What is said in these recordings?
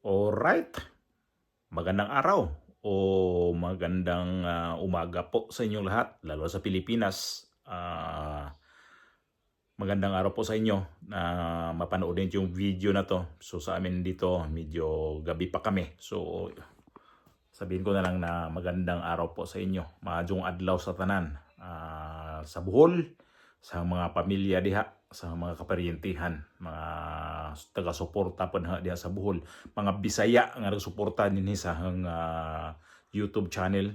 Alright, magandang araw o magandang umaga po sa inyong lahat, lalo sa Pilipinas. Magandang araw po sa inyo na mapanoodin yung video na to. So sa amin dito, medyo gabi pa kami. So sabihin ko na lang na magandang araw po sa inyo. Maadjong adlaw sa tanan. Sa Bohol, sa mga pamilya diha, sa mga kaparyentihan, mga taga-suporta po na diha sa Bohol, mga Bisaya nga nagsuporta dinhi sa YouTube channel.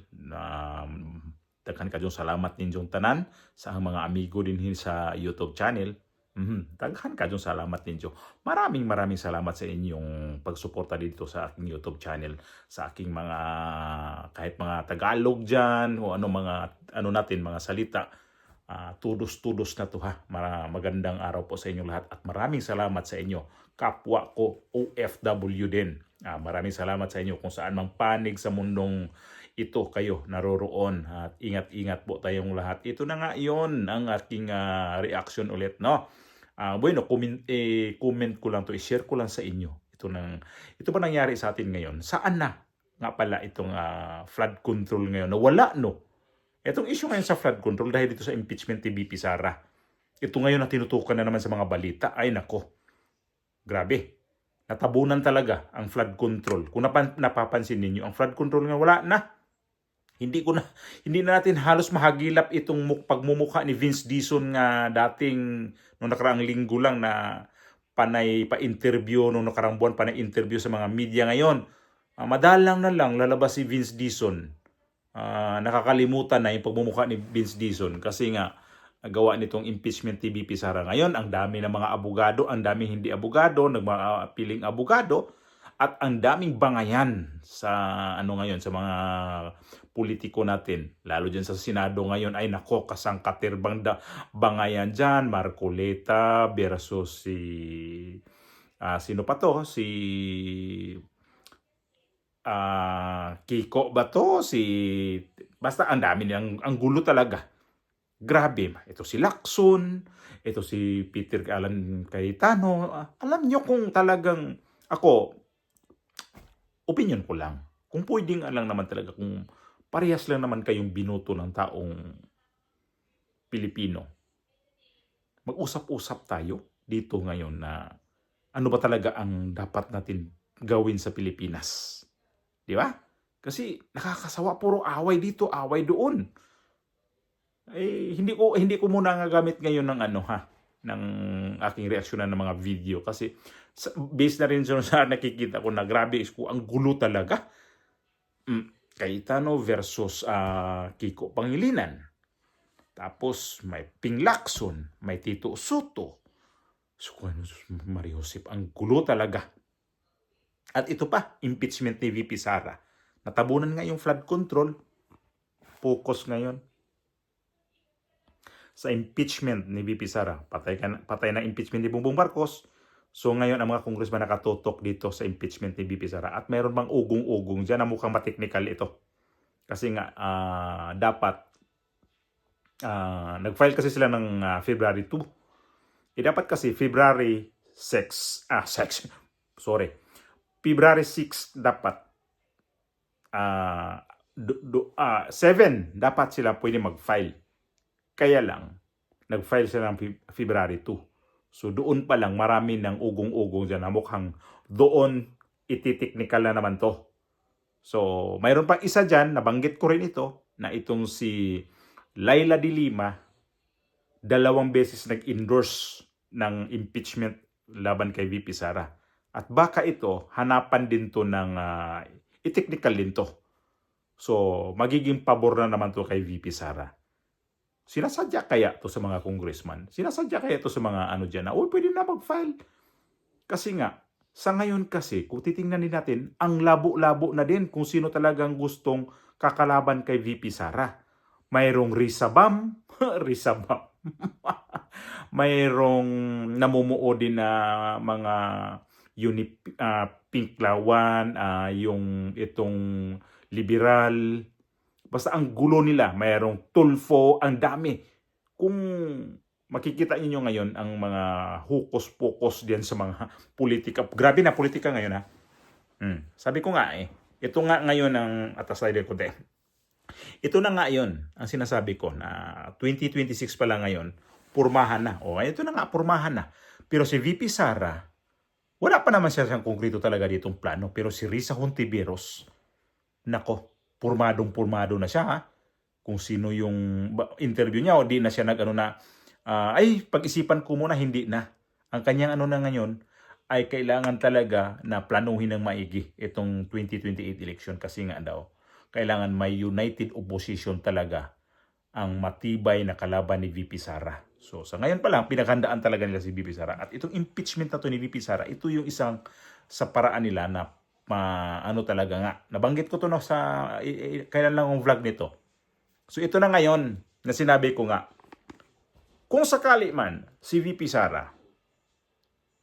Daghan kayong salamat ninyong tanan sa mga amigo dinhi sa YouTube channel. Daghan kayong salamat ninyo. Maraming salamat sa inyong pagsuporta dito sa aking YouTube channel, sa aking mga kahit mga Tagalog diyan o ano natin mga salita. Tudos na to ha. Magandang araw po sa inyo lahat at maraming salamat sa inyo. Kapwa ko OFW din. Maraming salamat sa inyo kung saan mang panig sa mundong ito kayo naroroon at ingat-ingat po tayong lahat. Ito na nga yon ang aking reaction ulit, no? Bueno, comment ko lang to, i-share ko lang sa inyo. Ito ba nangyari sa atin ngayon? Saan na nga pala itong flood control ngayon? Nawala, no? Itong issue ngayon sa flood control dahil dito sa impeachment ni VP Sara. Ito ngayon na tinutukan na naman sa mga balita. Ay nako, grabe. Natabunan talaga ang flood control. Kung napapansin ninyo, ang flood control nga wala na. Hindi na natin halos mahagilap itong pagmumukha ni Vince Dizon nga dating nung nakaraang linggo lang na panay pa-interview, nung nakaraang buwan panay interview sa mga media ngayon. Madalang na lang lalabas si Vince Dizon. Nakakalimutan na yung pagmumukha ni Vince Dizon kasi nga gawa nitong impeachment ni VP Sara. Ngayon, ang dami ng mga abogado, ang daming hindi abogado, nagpiling abogado, at ang daming bangayan sa ngayon sa mga politiko natin. Lalo dyan sa Senado ngayon, ay nako, kasangkaterbang bangayan dyan. Marcoleta versus sino pa to? Si Kiko ba to? Basta ang dami ang gulo talaga. Grabe. Ito si Lacson, ito si Peter Alan Cayetano. Alam nyo kung talagang ako, opinion ko lang. Kung pwedeng lang naman talaga, kung parehas lang naman kayong binuto ng taong Pilipino, mag-usap-usap tayo dito ngayon na ano ba talaga ang dapat natin gawin sa Pilipinas. Di ba? Kasi nakakasawa, puro away dito, away doon. Hindi ko muna gagamit ngayon ng ng aking reaksyonan ng mga video kasi based na rin sa nakikita ko na grabe ang gulo talaga. Cayetano versus Kiko Pangilinan. Tapos may Ping Lacson, may Tito Soto. So, Mario Josep, ang gulo talaga. At ito pa, impeachment ni VP Sara. Natabunan nga yung flood control. Focus ngayon sa impeachment ni VP Sara. Patay na impeachment ni Bongbong Marcos. So ngayon ang mga congressman nakatutok dito sa impeachment ni VP Sara. At mayroon bang ugong-ugong dyan na mukhang mateknikal ito. Kasi nga dapat nag-file kasi sila ng February 2. Dapat kasi February 6. February 6 dapat 7 dapat sila pwede mag-file. Kaya lang, nag-file sila ng February 2. So doon pa lang marami ng ugong-ugong dyan na mukhang doon ititeknikal na naman to. So mayroon pang isa dyan, nabanggit ko rin ito, na itong si Laila de Lima, 2 beses nag-endorse ng impeachment laban kay VP Sara. At baka ito, hanapan din to ng i-technical din to. So, magiging pabor na naman to kay VP Sara. Sinasadya kaya to sa mga congressman? Sinasadya kaya to sa mga dyan na, pwede na mag-file. Kasi nga, sa ngayon kasi, kung titingnan din natin, ang labo-labo na din kung sino talagang gustong kakalaban kay VP Sara. Mayroong Rizabam, mayroong namumuo din na mga Pinklawan, yung itong liberal. Basta ang gulo nila, mayroong Tulfo, ang dami. Kung makikita niyo ngayon ang mga hukos-pokos diyan sa mga politika. Grabe na politika ngayon ha. Sabi ko nga ito nga ngayon ang atasay ko din. Ito na nga yun ang sinasabi ko na 2026 pa lang ngayon, purmahan na. O, ito na nga, purmahan na. Pero si VP Sara, wala pa naman siya siyang konkreto talaga ditong plano. Pero si Risa Hontiveros, nako, purmadong-purmado na siya ha. Kung sino yung interview niya o di na siya ay pag-isipan ko muna, hindi na. Ang kanyang na ngayon ay kailangan talaga na planuhin ng maigi itong 2028 election kasi nga daw kailangan may united opposition talaga ang matibay na kalaban ni VP Sara. So sa ngayon pa lang pinaghandaan talaga nila si VP Sara at itong impeachment na to ni VP Sara, ito yung isang sa paraan nila na talaga nga. Nabanggit ko to sa kailan lang ang vlog nito. So ito na ngayon na sinabi ko nga, kung sakali man si VP Sara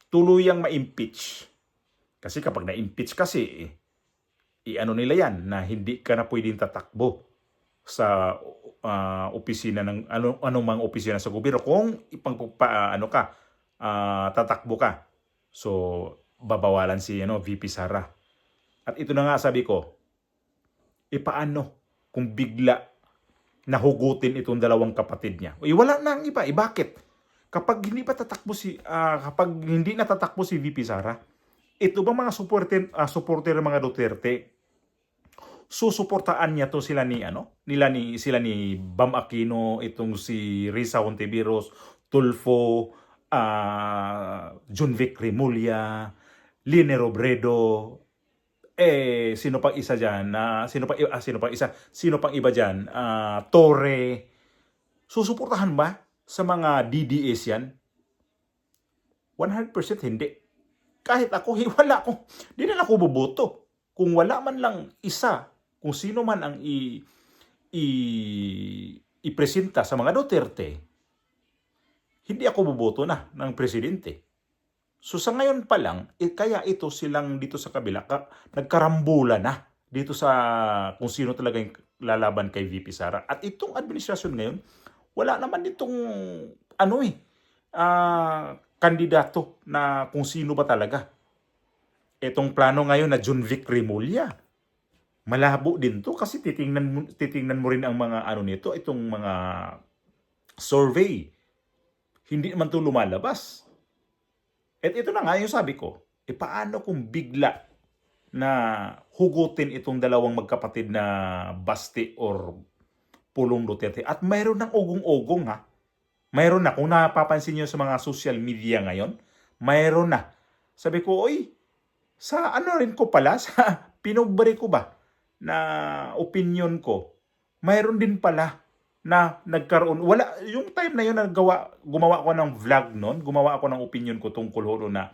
tuluyang ma-impeach. Kasi kapag na-impeach kasi, nila yan na hindi ka na pwedeng tatakbo sa opisina ng anong mga opisina sa gobyerno kung tatakbo ka. So babawalan si VP Sara. At ito na nga sabi ko, paano kung bigla nahugutin itong dalawang kapatid niya? Wala na ang iba. Bakit? Kapag hindi natatakbo si VP Sara, ito ba mga supporter ng mga Duterte, susuportaan niya to sila ni Bam Aquino, itong si Risa Hontiveros, Tulfo, John Vic Remulla, Lene Robredo, sino pang isa diyan? Sino pang iba diyan? Torre. Susuportahan ba sa mga DDS yan? 100% hindi. Kahit ako, wala ako. Di na ako boboto. Kung wala man lang isa, kung sino man ang ipresenta sa mga Duterte, hindi ako boboto na ng presidente. So sa ngayon pa lang, kaya ito silang dito sa kabila, nagkarambula na dito sa kung sino talaga yung lalaban kay VP Sara. At itong administrasyon ngayon, wala naman ditong kandidato na kung sino ba talaga. Itong plano ngayon na John Vic Remulla, malabo din to kasi titingnan mo rin ang mga nito, itong mga survey. Hindi naman to lumalabas. At ito na nga yung sabi ko, paano kung bigla na hugutin itong dalawang magkapatid na Basti or Pulong Duterte. At mayroon ng ugong-ugong ha. Mayroon na. Kung napapansin nyo sa mga social media ngayon, mayroon na. Sabi ko, sa rin ko pala, sa pinubari ko ba na opinion ko, mayroon din pala na nagkaroon. Wala, yung time na yun, gumawa ko ng vlog noon, gumawa ako ng opinion ko tungkol na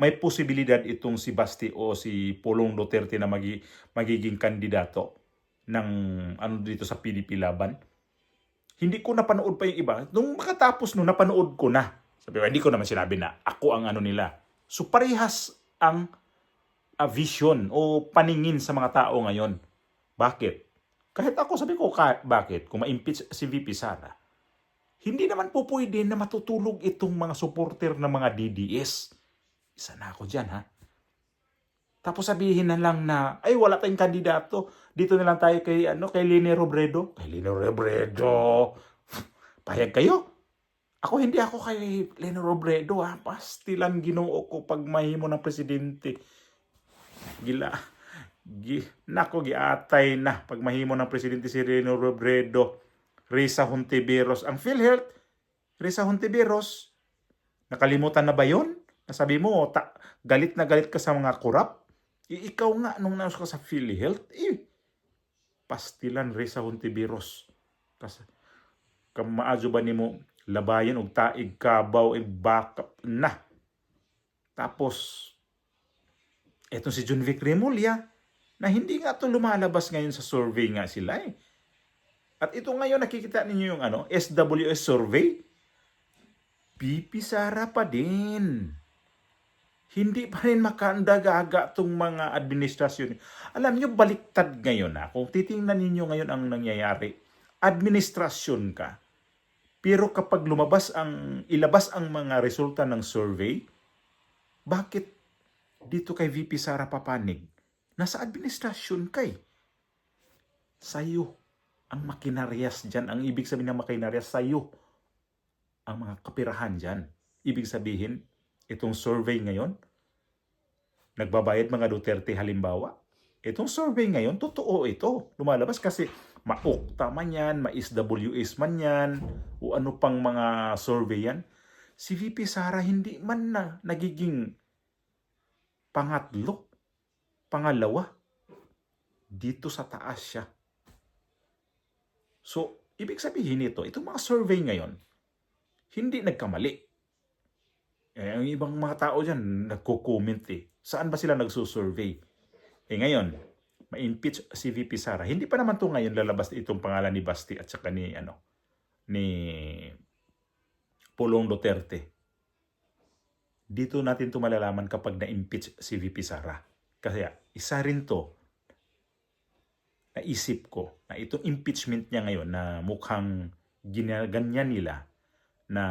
may posibilidad itong si Basti o si Pulong Duterte na magiging kandidato ng dito sa PDP laban. Hindi ko napanood pa yung iba. Nung makatapos napanood ko na. Sabi ko, hindi ko naman sinabi na ako ang nila. So parehas ang vision o paningin sa mga tao ngayon. Bakit? Kahit ako sabi ko, bakit? Kung ma-impeach si VP Sara, hindi naman po pwede na matutulog itong mga supporter ng mga DDS. Isa na ako dyan, ha? Tapos sabihin na lang na, wala tayong kandidato. Dito na lang tayo kay Lene Robredo. Kay Lene Robredo. Payag kayo? Hindi ako kay Lene Robredo, ha? Pastilan Ginoo ko pag mahimo ng presidente. Giatay na pag mahimo ng presidente si Lene Robredo. Risa Hontiveros. Ang PhilHealth, Risa Hontiveros, nakalimutan na ba yun? Nasabi mo, galit na galit ka sa mga korap? Ikaw nga, nung naus ka sa PhilHealth, pastilan Risa Hontiveros. Kasi, kamaadyo ba ni mo, labayan og taig kabaw, backup na. Tapos, etong si John Vic Remulla, na hindi nga to lumalabas ngayon sa survey nga sila At ito ngayon, nakikita ninyo yung SWS survey, VP Sara pa din. Hindi pa rin makandagaga itong mga administrasyon. Alam nyo, baliktad ngayon kung titingnan ninyo ngayon ang nangyayari, administrasyon ka. Pero kapag ilabas ang mga resulta ng survey, bakit dito kay VP Sara papanig? Nasa administrasyon kay. Sa'yo ang makinaryas dyan. Ang ibig sabihin ng makinaryas, sa'yo ang mga kapirahan dyan. Ibig sabihin, itong survey ngayon, nagbabayad mga Duterte halimbawa. Itong survey ngayon, totoo ito. Lumalabas kasi ma-Okta man yan, ma-SWS man yan, o ano pang mga survey yan. Si VP Sara hindi man na nagiging pangatlo, pangalawa. Dito sa taas siya. So, ibig sabihin nito, itong mga survey ngayon, hindi nagkamali. Ang ibang mga tao dyan, nagko-comment Saan ba sila nagsusurvey? Ngayon, ma-impeach si VP Sara. Hindi pa naman to ngayon lalabas itong pangalan ni Basti at saka ni Pulong Duterte. Dito natin to malalaman kapag na-impeach si VP Sara. Kasi isa rin to, naisip ko na itong impeachment niya ngayon na mukhang ginaganyan nila na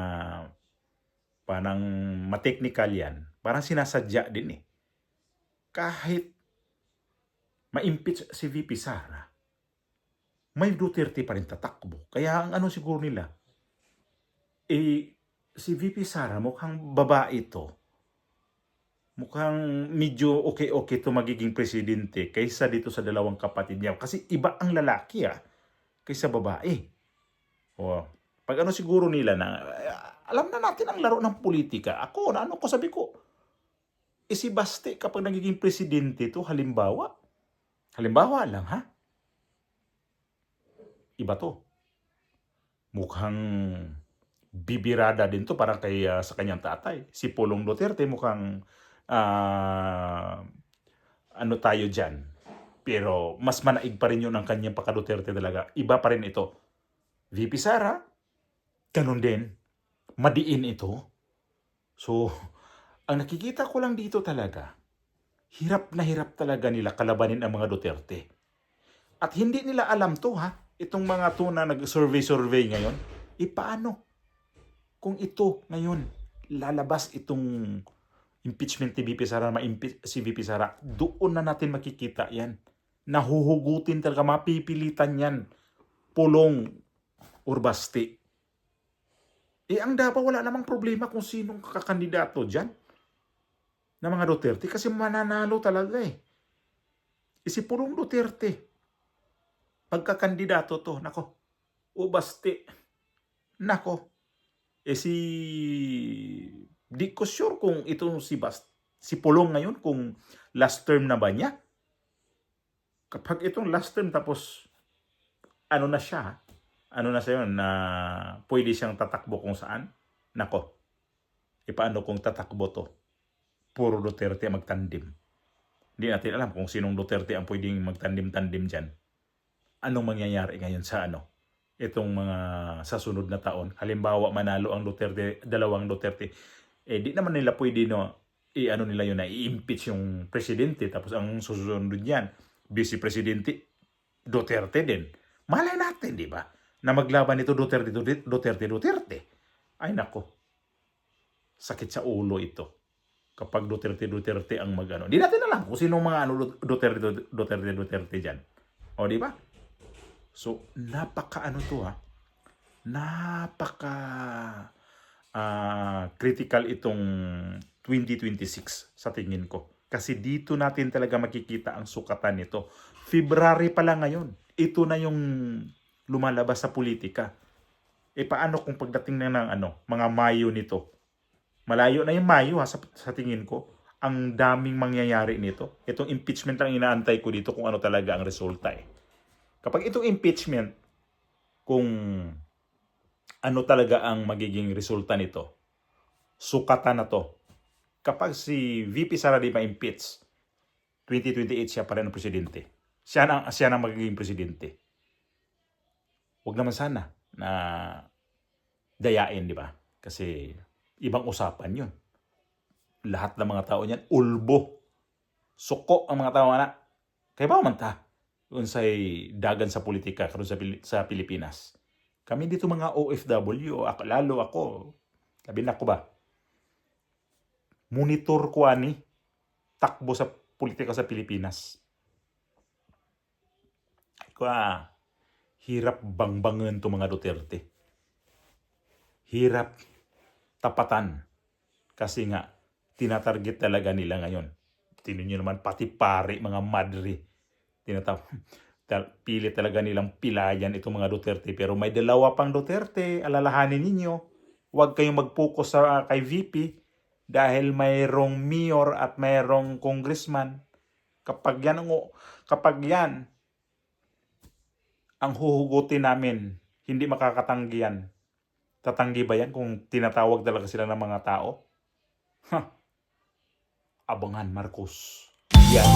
parang ma-technical yan, parang sinasadya din Kahit ma-impeach si VP Sara, may Duterte pa rin tatakbo. Kaya ang ano siguro nila, si VP Sara mukhang babae to. Mukhang medyo okay to magiging presidente kaysa dito sa dalawang kapatid niya. Kasi iba ang lalaki kaysa babae. Pag ano siguro nila na, alam na natin ang laro ng politika. Ako, sabi ko, si Basti kapag nagiging presidente to, halimbawa lang iba to. Mukhang bibirada din to para sa kanyang tatay. Si Pulong Duterte mukhang ano tayo dyan. Pero mas manaig pa rin yun ang kanyang pagka-Duterte talaga. Iba pa rin ito. VP Sara, ganun din. Madiin ito. So, ang nakikita ko lang dito talaga, hirap na hirap talaga nila kalabanin ang mga Duterte. At hindi nila alam to itong mga to na nag-survey ngayon. Paano? Kung ito ngayon, lalabas itong impeachment ni VP Sara, ma-impeach si VP Sara, doon na natin makikita yan. Nahuhugutin talaga, mapipilitan yan. Pulong or Basti. Ang Davao wala namang problema kung sinong kakandidato dyan na mga Duterte kasi mananalo talaga si Pulong Duterte, pagkakandidato to, nako, o Basti, nako, di ko sure kung ito si Pulong ngayon, kung last term na ba niya. Kapag itong last term tapos ano na siya yun, na pwede siyang tatakbo kung saan, nako, paano kung tatakbo to? Puro Duterte magtandim. Hindi natin alam kung sinong Duterte ang pwedeng magtandim-tandim dyan. Anong mangyayari ngayon sa itong mga sa sunod na taon? Halimbawa, manalo ang Duterte, dalawang Duterte. Di naman nila pwede nila yun na i-impeach yung presidente tapos ang susunod niyan, vice presidente Duterte din. Malay natin, di ba? Na maglaban ito Duterte. Ay nako. Sakit sa ulo ito. Kapag Duterte ang magano. Di natin alam kung sino mga Duterte dyan. O, di ba? So, napaka critical itong 2026 sa tingin ko. Kasi dito natin talaga makikita ang sukatan nito. February pa lang ngayon. Ito na yung lumalabas sa politika. Paano kung pagdating na ng mga Mayo nito? Malayo na yung Mayo sa tingin ko. Ang daming mangyayari nito. Itong impeachment lang inaantay ko dito kung ano talaga ang resulta Kapag itong impeachment, kung ano talaga ang magiging resulta nito, sukatan na to. Kapag si VP Sara di ma-impeach, 2028 siya pa rin ang presidente. Siya na magiging presidente. Huwag naman sana na dayain, di ba? Kasi ibang usapan yun. Lahat ng mga tao niyan, ulbo. Suko ang mga tao Kaya ba man ta? Unsay dagan sa politika karon sa Pilipinas. Kami dito mga OFW, lalo ako, sabi na ko ba, monitor ko takbo sa politika sa Pilipinas. hirap bangbangan to mga Duterte. Hirap tapatan. Kasi nga, tinatarget talaga nila ngayon. Tingnan nyo naman, pati pare, mga madre. Pilit talaga nilang pilayan itong mga Duterte. Pero may dalawa pang Duterte, alalahanin ninyo. Huwag kayong mag-focus sa kay VP dahil mayroong mayor at mayroong congressman. Kapag yan ang huhugutin namin, hindi makakatanggi yan. Tatanggi ba yan kung tinatawag talaga sila ng mga tao? Abangan, Marcos. Yan.